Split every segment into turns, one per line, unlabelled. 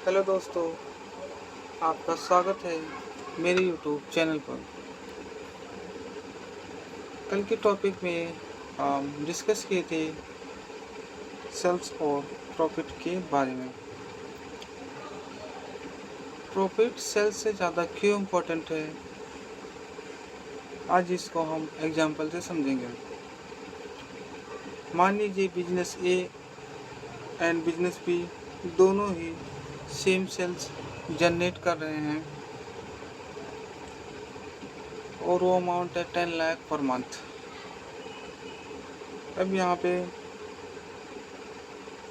Hello दोस्तों, आपका स्वागत है मेरे यूट्यूब चैनल पर। कल के टॉपिक में हम डिस्कस किए थे सेल्स और प्रॉफिट के बारे में। प्रॉफिट सेल्स से ज़्यादा क्यों इम्पोर्टेंट है, आज इसको हम एग्जांपल से समझेंगे। मान लीजिए business A and business B दोनों ही सेम सेल्स जनरेट कर रहे हैं और वो अमाउंट है 10 लाख पर मंथ। अब यहाँ पे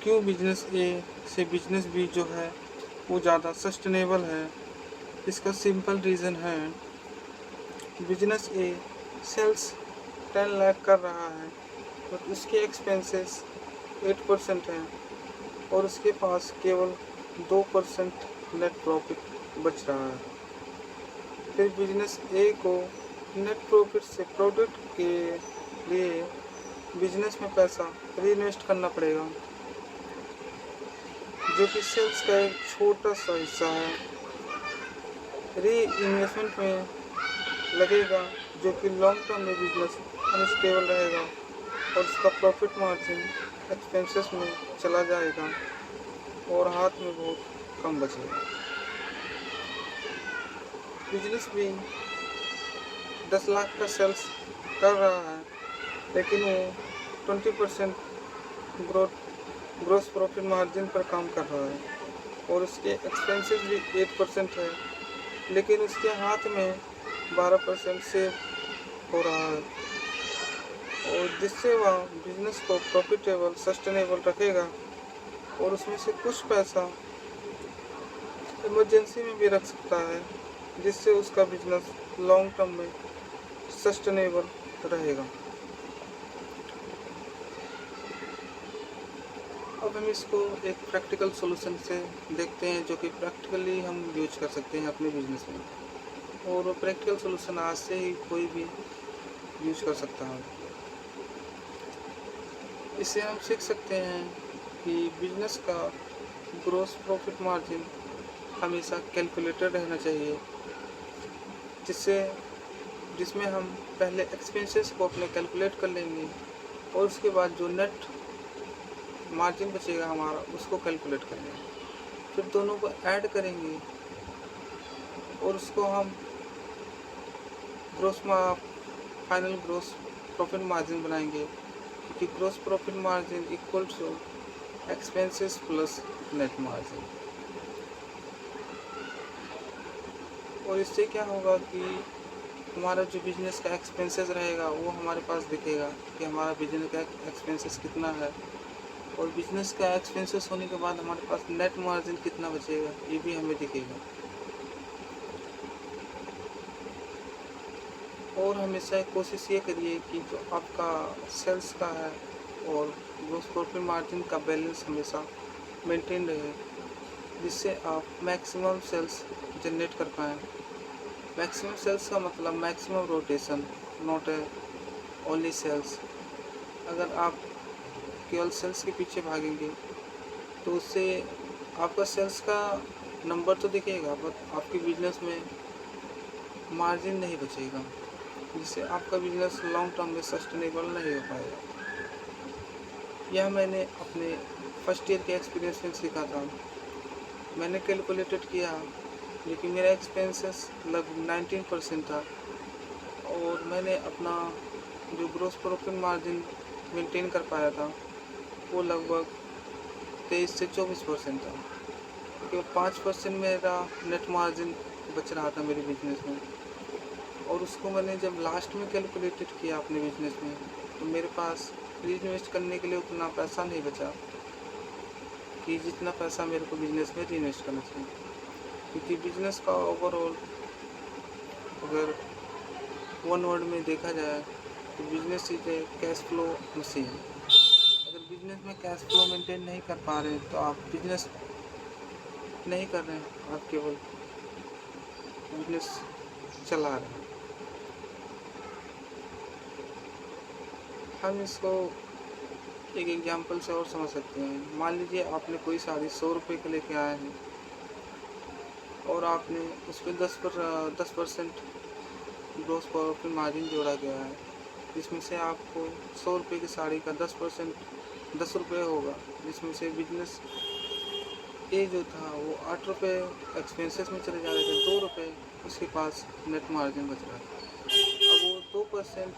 क्यों बिजनेस ए से बिजनेस बी जो है वो ज़्यादा सस्टेनेबल है, इसका सिंपल रीज़न है बिजनेस ए सेल्स 10 लाख कर रहा है बट उसके एक्सपेंसेस 8% हैं और उसके पास केवल 2% नेट प्रॉफिट बच रहा है। फिर बिजनेस ए को नेट प्रॉफिट से प्रोडक्ट के लिए बिजनेस में पैसा री इन्वेस्ट करना पड़ेगा, जो कि सेल्स का एक छोटा सा हिस्सा है। री इन्वेस्टमेंट में लगेगा, जो कि लॉन्ग टर्म में बिजनेस अनस्टेबल रहेगा और उसका प्रॉफिट मार्जिन एक्सपेंसेस में चला जाएगा और हाथ में बहुत कम बचेगा। बिजनेस भी 10 लाख का सेल्स कर रहा है लेकिन वो 20% ग्रोस प्रॉफिट मार्जिन पर काम कर रहा है और उसके एक्सपेंसेस भी 8% है, लेकिन उसके हाथ में 12% सेव हो रहा है और जिससे वह बिजनेस को प्रॉफिटेबल सस्टेनेबल रखेगा और उसमें से कुछ पैसा इमरजेंसी में भी रख सकता है, जिससे उसका बिजनेस लॉन्ग टर्म में सस्टेनेबल रहेगा। अब हम इसको एक प्रैक्टिकल सॉल्यूशन से देखते हैं, जो कि प्रैक्टिकली हम यूज कर सकते हैं अपने बिजनेस में, और वो प्रैक्टिकल सॉल्यूशन आज से ही कोई भी यूज कर सकता है। इससे हम सीख सकते हैं कि बिजनेस का ग्रोस प्रॉफिट मार्जिन हमेशा कैलकुलेटेड रहना चाहिए, जिसमें हम पहले एक्सपेंसेस को अपने कैलकुलेट कर लेंगे और उसके बाद जो नेट मार्जिन बचेगा हमारा उसको कैलकुलेट करेंगे, फिर दोनों को ऐड करेंगे और उसको हम फाइनल ग्रोस प्रॉफिट मार्जिन बनाएंगे, क्योंकि gross profit margin equal to expenses plus net margin. और इससे क्या होगा कि हमारा जो बिजनेस का एक्सपेंसेस रहेगा वो हमारे पास दिखेगा कि हमारा बिजनेस का एक्सपेंसेस कितना है, और बिजनेस का एक्सपेंसेस होने के बाद हमारे पास नेट मार्जिन कितना बचेगा ये भी हमें दिखेगा। और हमेशा कोशिश ये करिए कि जो आपका सेल्स का है और ग्रोस प्रॉफिट मार्जिन का बैलेंस हमेशा मेंटेन रहे, जिससे आप मैक्सिमम सेल्स जनरेट कर पाएँ। मैक्सिमम सेल्स का मतलब maximum rotation, not only sales. अगर आप केवल सेल्स के पीछे भागेंगे तो उससे आपका सेल्स का नंबर तो दिखेगा बट आपके बिजनेस में मार्जिन नहीं बचेगा, जिससे आपका बिजनेस लॉन्ग टर्म में सस्टेनेबल नहीं हो पाएगा। यह मैंने अपने फर्स्ट ईयर के एक्सपीरियंस में सीखा था। मैंने कैलकुलेटेड किया, लेकिन मेरा एक्सपेंसेस लगभग 19% था और मैंने अपना जो ग्रोस प्रॉफिट मार्जिन मेंटेन कर पाया था वो लगभग 23 से 24% था। केवल 5% मेरा नेट मार्जिन बच रहा था मेरे बिजनेस में, और उसको मैंने जब लास्ट में कैलकुलेटेड किया अपने बिजनेस में तो मेरे पास री इन्वेस्ट करने के लिए उतना पैसा नहीं बचा कि जितना पैसा मेरे को बिजनेस में री इन्वेस्ट करना चाहिए, क्योंकि बिजनेस का ओवरऑल अगर वन वर्ड में देखा जाए तो business is a cash flow machine. अगर बिजनेस में कैश फ्लो मेंटेन नहीं कर पा रहे तो आप बिजनेस नहीं कर रहे हैं, आप केवल बिजनेस चला रहे हैं। हम इसको एक एग्जांपल से और समझ सकते हैं। मान लीजिए आपने कोई साड़ी 100 रुपये के लेके आए हैं और आपने उस पे 10% ग्रॉस प्रॉफिट मार्जिन जोड़ा गया है, जिसमें से आपको 100 रुपये की साड़ी का 10% 10 रुपये होगा, जिसमें से बिजनेस ए जो था वो 8 रुपये एक्सपेंसेस में चले जा रहे थे, 2 रुपये उसके पास नेट मार्जिन बच रहा था। अब वो 2%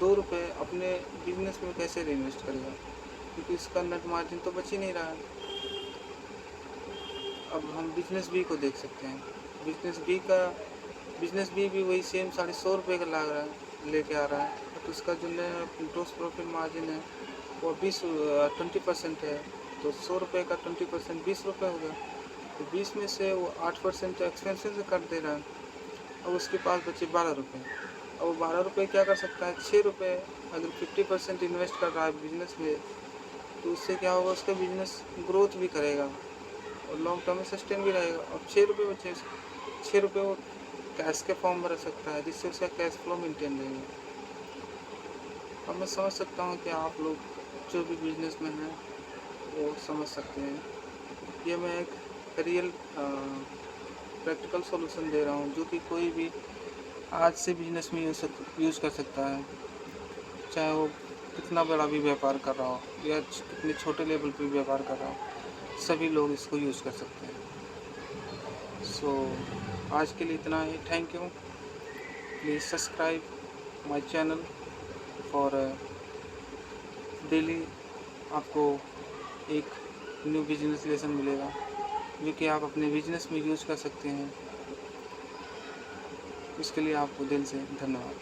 2 रुपये अपने बिजनेस में कैसे रीइन्वेस्ट करेगा, क्योंकि इसका नेट मार्जिन तो बच ही नहीं रहा है। अब हम बिजनेस बी को देख सकते हैं। बिजनेस बी भी वही सेम 150 रुपये का ला रहा है, लेके आ रहा है, तो उसका जो ग्रॉस प्रॉफिट मार्जिन है वो 20% है, तो 100 रुपये का 20% 20 रुपये हो गया, तो 20 में से वो 8% एक्सपेंसेस से काट दे रहा है। अब उसके पास बचे 12 रुपये। अब वो 12 रुपये क्या कर सकता है, 6 रुपये अगर 50% इन्वेस्ट कर रहा है बिजनेस में, तो उससे क्या होगा, उसका बिजनेस ग्रोथ भी करेगा और लॉन्ग टर्म में सस्टेन भी रहेगा। और 6 रुपये बचे, 6 रुपये वो कैश के फॉर्म में रख सकता है, जिससे उसका कैश फ्लो मेंटेन रहेगा। अब मैं समझ सकता हूँ कि आप लोग जो भी बिजनेस में हैं वो समझ सकते हैं। ये मैं एक रियल प्रैक्टिकल सॉल्यूशन दे रहा हूँ, जो कि कोई भी आज से बिजनेस में यूज़ कर सकता है, चाहे वो कितना बड़ा भी व्यापार कर रहा हो या कितने छोटे लेवल पे व्यापार कर रहा हो, सभी लोग इसको यूज़ कर सकते हैं। सो आज के लिए इतना ही। Thank you. Please subscribe my channel for daily आपको एक न्यू बिजनेस लेसन मिलेगा, जो कि आप अपने बिजनेस में यूज़ कर सकते हैं। इसके लिए आपको दिल से धन्यवाद।